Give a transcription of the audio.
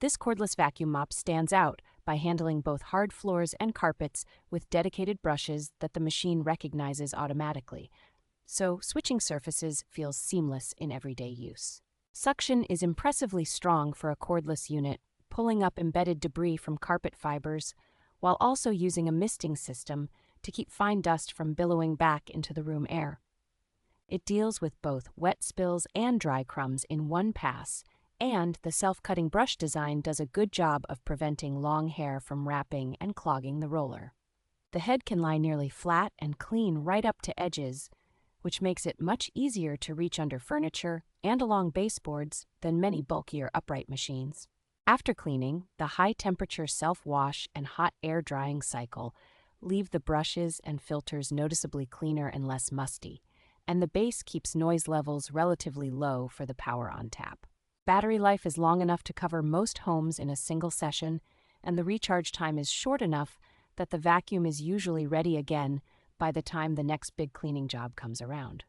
This cordless vacuum mop stands out by handling both hard floors and carpets with dedicated brushes that the machine recognizes automatically, so switching surfaces feels seamless in everyday use. Suction is impressively strong for a cordless unit, pulling up embedded debris from carpet fibers, while also using a misting system to keep fine dust from billowing back into the room air. It deals with both wet spills and dry crumbs in one pass, and the self-cutting brush design does a good job of preventing long hair from wrapping and clogging the roller. The head can lie nearly flat and clean right up to edges, which makes it much easier to reach under furniture and along baseboards than many bulkier upright machines. After cleaning, the high-temperature self-wash and hot air drying cycle leave the brushes and filters noticeably cleaner and less musty, and the base keeps noise levels relatively low for the power on tap. Battery life is long enough to cover most homes in a single session, and the recharge time is short enough that the vacuum is usually ready again by the time the next big cleaning job comes around.